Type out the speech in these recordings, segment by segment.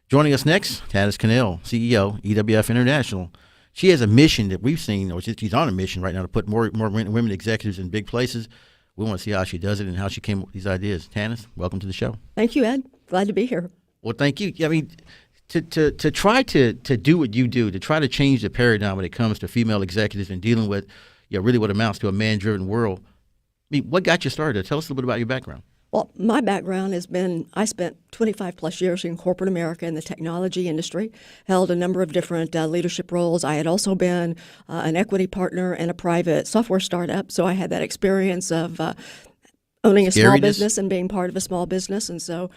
Joining us next, Tanis Cornell, CEO, EWF International. She has a mission that we've seen, or she's on a mission right now to put more women executives in big places. We want to see how she does it and how she came up with these ideas. Tanis, welcome to the show. Thank you, Ed. Glad to be here. Well, thank you. I mean, to try to do what you do, to try to change the paradigm when it comes to female executives and dealing with really what amounts to a man-driven world. I mean, what got you started? Tell us a little bit about your background. Well, my background has been, I spent 25 plus years in corporate America in the technology industry, held a number of different leadership roles. I had also been an equity partner in a private software startup, so I had that experience of owning a small business and being part of a small business. And so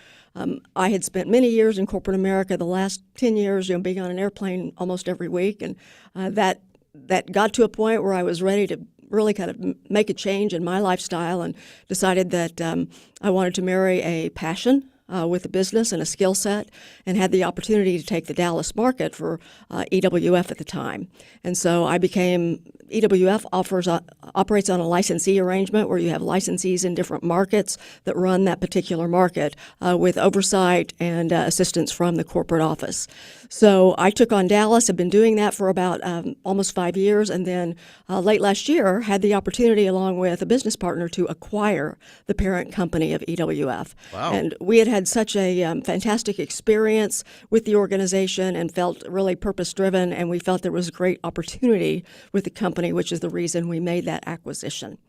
I had spent many years in corporate America, the last 10 years being on an airplane almost every week. And that got to a point where I was ready to really kind of make a change in my lifestyle and decided that I wanted to marry a passion with a business and a skill set, and had the opportunity to take the Dallas market for EWF at the time. And so I became, EWF operates on a licensee arrangement where you have licensees in different markets that run that particular market with oversight and assistance from the corporate office. So I took on Dallas, have been doing that for about almost 5 years, and then late last year had the opportunity along with a business partner to acquire the parent company of EWF. Wow. And we had such a fantastic experience with the organization and felt really purpose-driven, and we felt there was a great opportunity with the company, which is the reason we made that acquisition.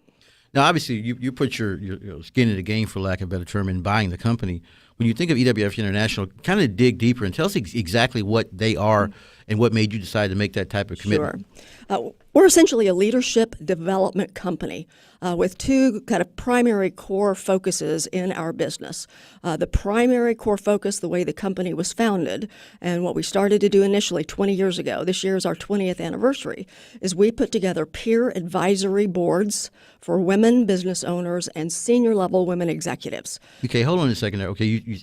Now, obviously, you put your skin in the game, for lack of a better term, in buying the company. When you think of EWF International, kind of dig deeper and tell us exactly what they are and what made you decide to make that type of commitment. Sure. We're essentially a leadership development company with two kind of primary core focuses in our business. The primary core focus, the way the company was founded, and what we started to do initially 20 years ago, this year is our 20th anniversary, is we put together peer advisory boards for women business owners and senior level women executives. Okay, hold on a second there. Okay, you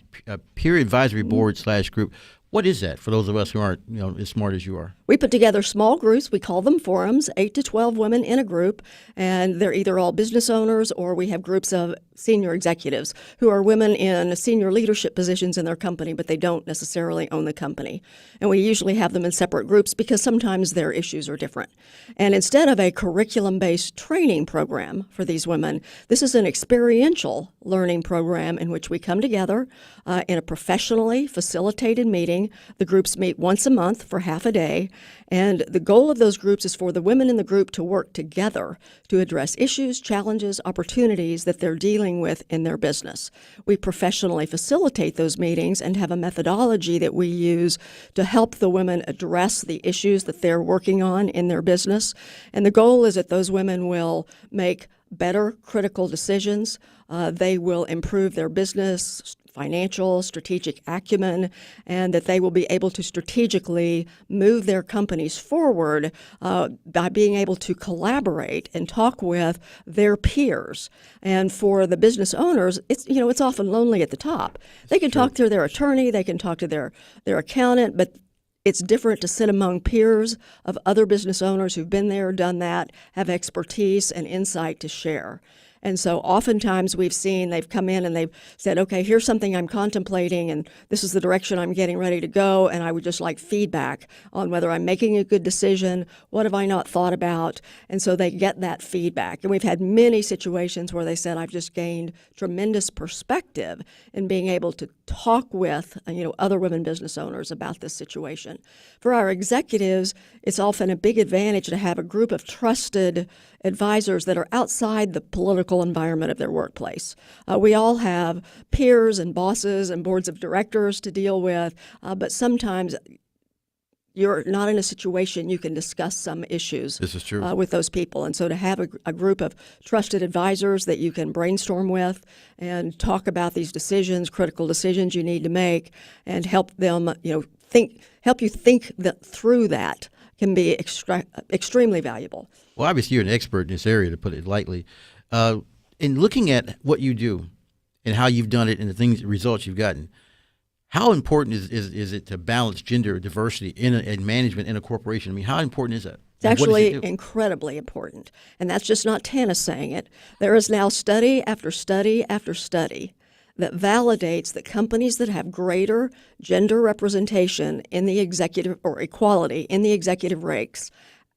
peer advisory board / group. What is that for those of us who aren't as smart as you are? We put together small groups. We call them forums, 8 to 12 women in a group, and they're either all business owners or we have groups of senior executives who are women in senior leadership positions in their company, but they don't necessarily own the company. And we usually have them in separate groups because sometimes their issues are different. And instead of a curriculum-based training program for these women, this is an experiential learning program in which we come together in a professionally facilitated meeting. The groups meet once a month for half a day, and the goal of those groups is for the women in the group to work together to address issues, challenges, opportunities that they're dealing with in their business. We professionally facilitate those meetings and have a methodology that we use to help the women address the issues that they're working on in their business. And the goal is that those women will make better critical decisions. They will improve their business, financial, strategic acumen, and that they will be able to strategically move their companies forward by being able to collaborate and talk with their peers. And for the business owners, it's often lonely at the top. They can talk to their attorney, they can talk to their accountant, but it's different to sit among peers of other business owners who've been there, done that, have expertise and insight to share. And so oftentimes we've seen they've come in and they've said, okay, here's something I'm contemplating and this is the direction I'm getting ready to go, and I would just like feedback on whether I'm making a good decision, what have I not thought about, and so they get that feedback. And we've had many situations where they said, I've just gained tremendous perspective in being able to talk with other women business owners about this situation. For our executives, it's often a big advantage to have a group of trusted advisors that are outside the political environment of their workplace. We all have peers and bosses and boards of directors to deal with, but sometimes you're not in a situation you can discuss some issues. This is true. With those people. And so to have a group of trusted advisors that you can brainstorm with and talk about these decisions, critical decisions you need to make, and help them, help you think through that can be extremely valuable. Well, obviously you're an expert in this area, to put it lightly. In looking at what you do and how you've done it and the results you've gotten, how important is it to balance gender diversity in management in a corporation? I mean, how important is that? It's actually incredibly important. And that's just not Tanis saying it. There is now study after study after study that validates that companies that have greater gender representation in the executive or equality in the executive ranks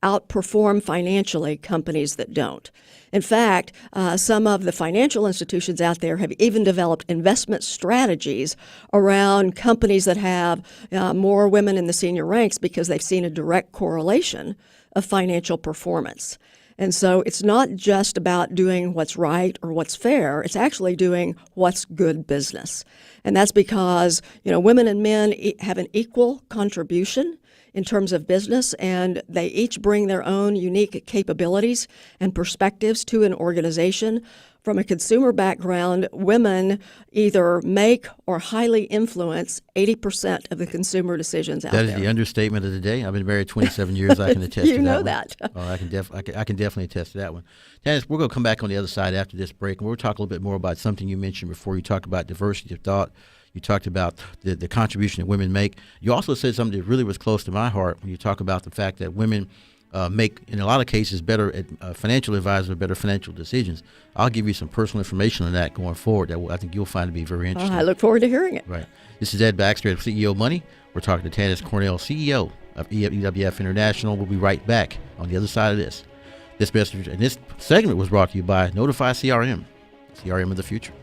outperform financially companies that don't. In fact, some of the financial institutions out there have even developed investment strategies around companies that have more women in the senior ranks because they've seen a direct correlation of financial performance. And so it's not just about doing what's right or what's fair. It's actually doing what's good business. And that's because, women and men have an equal contribution in terms of business, and they each bring their own unique capabilities and perspectives to an organization. From a consumer background, women either make or highly influence 80% of the consumer decisions out there. That is the understatement of the day. I've been married 27 years. I can attest you to that. know one. that. Oh, I can definitely attest to that one. Tanis, we're going to come back on the other side after this break, and we'll talk a little bit more about something you mentioned before. You talked about diversity of thought. You talked about the contribution that women make. You also said something that really was close to my heart when you talk about the fact that women make, in a lot of cases, better financial advisors, better financial decisions. I'll give you some personal information on that going forward that I think you'll find to be very interesting. I look forward to hearing it. Right. This is Ed Baxter, CEO of Money. We're talking to Tanis Cornell, CEO of EWF International. We'll be right back on the other side of this. This message and this segment was brought to you by Notify CRM, CRM of the future.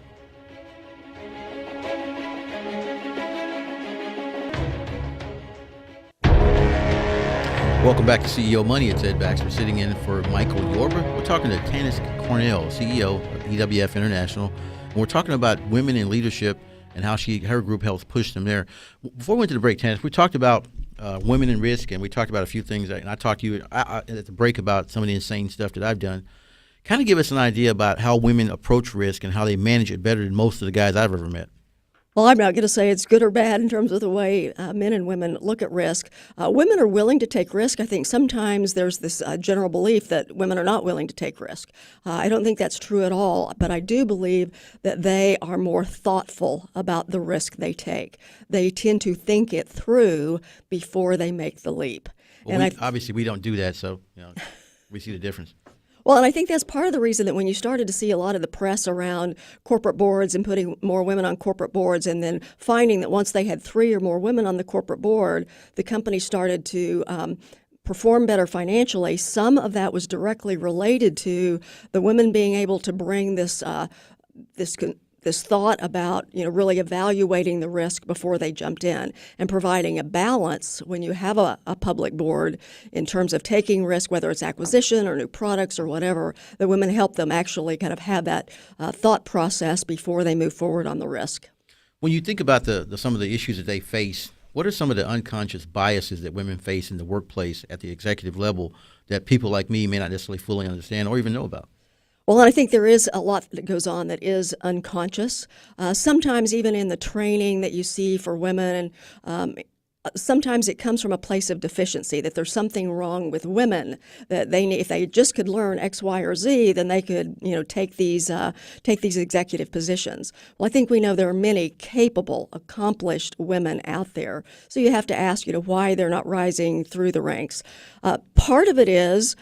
Welcome back to CEO Money. It's Ed Baxter sitting in for Michael Yorba. We're talking to Tanis Cornell, CEO of EWF International. And we're talking about women in leadership and how her group helps push them there. Before we went to the break, Tanis, we talked about women in risk, and we talked about a few things. And I talked to you at the break about some of the insane stuff that I've done. Kind of give us an idea about how women approach risk and how they manage it better than most of the guys I've ever met. Well, I'm not going to say it's good or bad in terms of the way men and women look at risk. Women are willing to take risk. I think sometimes there's this general belief that women are not willing to take risk. I don't think that's true at all, but I do believe that they are more thoughtful about the risk they take. They tend to think it through before they make the leap. Well, obviously, we don't do that, so we see the difference. Well, and I think that's part of the reason that when you started to see a lot of the press around corporate boards and putting more women on corporate boards, and then finding that once they had 3 or more women on the corporate board, the company started to perform better financially. Some of that was directly related to the women being able to bring this thought about really evaluating the risk before they jumped in and providing a balance when you have a public board in terms of taking risk, whether it's acquisition or new products or whatever. The women help them actually kind of have that thought process before they move forward on the risk. When you think about some of the issues that they face, what are some of the unconscious biases that women face in the workplace at the executive level that people like me may not necessarily fully understand or even know about? Well, I think there is a lot that goes on that is unconscious. Sometimes even in the training that you see for women, sometimes it comes from a place of deficiency, that there's something wrong with women, that if they just could learn X, Y, or Z, then they could take these executive positions. Well, I think we know there are many capable, accomplished women out there. So you have to ask, why they're not rising through the ranks. Part of it is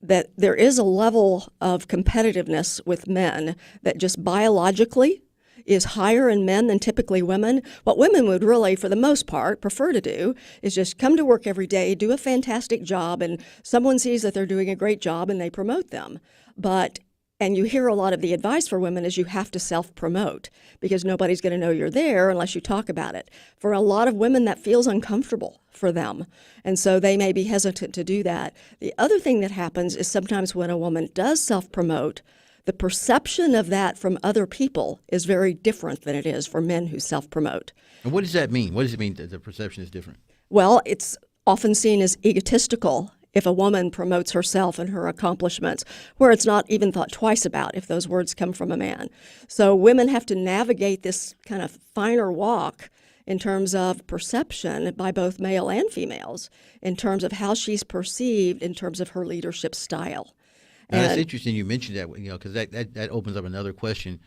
that there is a level of competitiveness with men that just biologically is higher in men than typically women. What women would really, for the most part, prefer to do is just come to work every day, do a fantastic job, and someone sees that they're doing a great job and they promote them. And you hear a lot of the advice for women is you have to self-promote because nobody's going to know you're there unless you talk about it. For a lot of women, that feels uncomfortable for them, and so they may be hesitant to do that. The other thing that happens is sometimes when a woman does self-promote, the perception of that from other people is very different than it is for men who self-promote. And what does that mean? What does it mean that the perception is different? Well, it's often seen as egotistical if a woman promotes herself and her accomplishments, where it's not even thought twice about if those words come from a man. So women have to navigate this kind of finer walk in terms of perception by both male and females, in terms of how she's perceived, in terms of her leadership style. Now, that's interesting you mentioned that, because that opens up another question.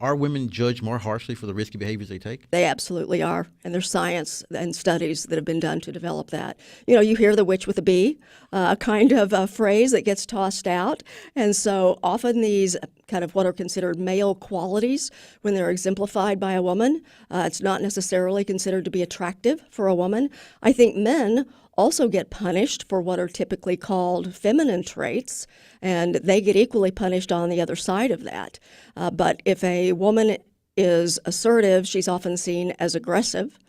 Are women judged more harshly for the risky behaviors they take? They absolutely are, and there's science and studies that have been done to develop that. You hear the witch with a bee, a kind of a phrase that gets tossed out, and so often these kind of what are considered male qualities when they're exemplified by a woman. It's not necessarily considered to be attractive for a woman. I think men also get punished for what are typically called feminine traits, and they get equally punished on the other side of that. But if a woman is assertive, she's often seen as aggressive.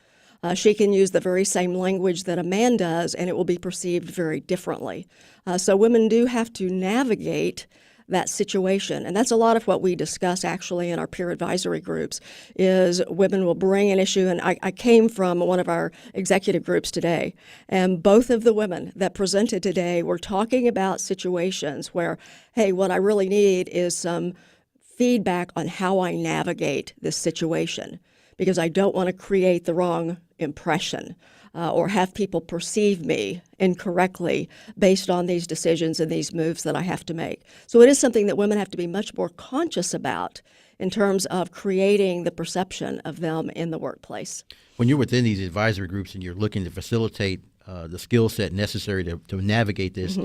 She can use the very same language that a man does, and it will be perceived very differently. So women do have to navigate that situation. And that's a lot of what we discuss actually in our peer advisory groups is women will bring an issue. And I came from one of our executive groups today, and both of the women that presented today were talking about situations where, hey, what I really need is some feedback on how I navigate this situation, because I don't want to create the wrong impression or have people perceive me incorrectly based on these decisions and these moves that I have to make. So it is something that women have to be much more conscious about in terms of creating the perception of them in the workplace. When you're within these advisory groups and you're looking to facilitate the skill set necessary to navigate this,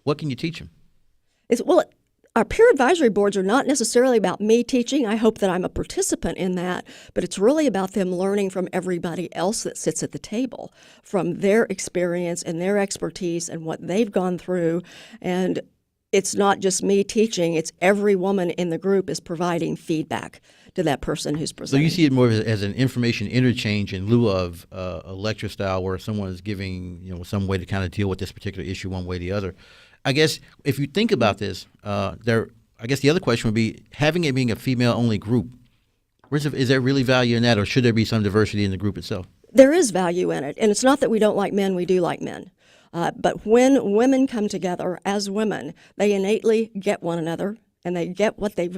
what can you teach them? Our peer advisory boards are not necessarily about me teaching. I hope that I'm a participant in that, but it's really about them learning from everybody else that sits at the table, from their experience and their expertise and what they've gone through. And it's not just me teaching, it's every woman in the group is providing feedback to that person who's presenting. So you see it more as an information interchange in lieu of a lecture style where someone is giving some way to kind of deal with this particular issue one way or the other. I guess if you think about this, I guess the other question would be, having it being a female-only group, is there really value in that, or should there be some diversity in the group itself? There is value in it, and it's not that we don't like men, we do like men. But when women come together as women, they innately get one another, and they get what they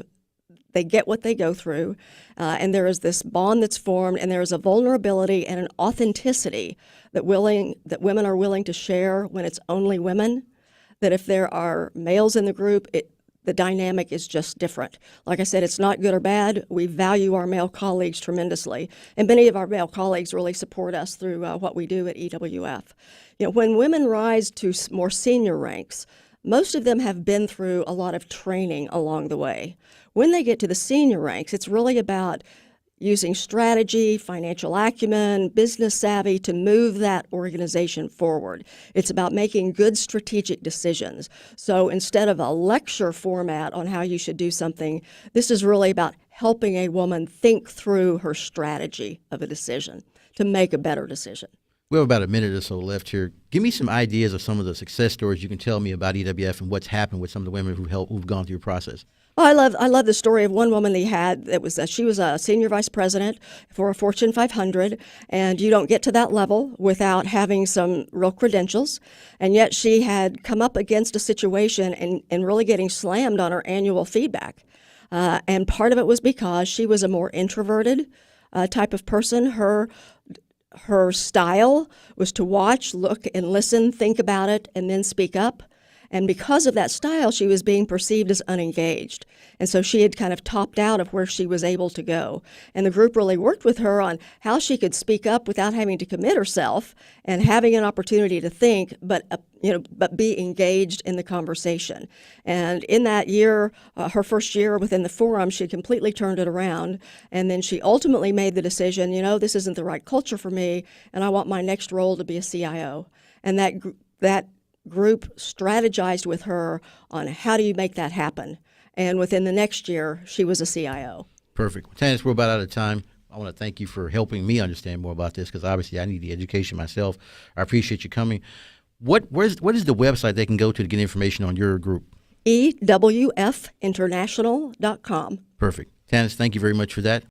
go through, and there is this bond that's formed, and there is a vulnerability and an authenticity that women are willing to share when it's only women. That if there are males in the group, the dynamic is just different. Like I said, it's not good or bad. We value our male colleagues tremendously, and many of our male colleagues really support us through what we do at EWF. When women rise to more senior ranks, most of them have been through a lot of training along the way. When they get to the senior ranks, it's really about using strategy, financial acumen, business savvy to move that organization forward. It's about making good strategic decisions. So instead of a lecture format on how you should do something, this is really about helping a woman think through her strategy of a decision to make a better decision. We have about a minute or so left here. Give me some ideas of some of the success stories you can tell me about EWF and what's happened with some of the women who've gone through your process. Well, I love the story of one woman that he had. She was a senior vice president for a Fortune 500, and you don't get to that level without having some real credentials. And yet she had come up against a situation and really getting slammed on her annual feedback. And part of it was because she was a more introverted type of person. Her style was to watch, look, and listen, think about it, and then speak up. And because of that style, she was being perceived as unengaged. And so she had kind of topped out of where she was able to go. And the group really worked with her on how she could speak up without having to commit herself and having an opportunity to think, but be engaged in the conversation. And in that year, her first year within the forum, she completely turned it around. And then she ultimately made the decision, this isn't the right culture for me, and I want my next role to be a CIO. And that group strategized with her on how do you make that happen. And within the next year, she was a CIO. Perfect. Tanis, we're about out of time. I want to thank you for helping me understand more about this, because obviously I need the education myself. I appreciate you coming. What is the website they can go to get information on your group? EWF International.com. Perfect. Tanis, thank you very much for that.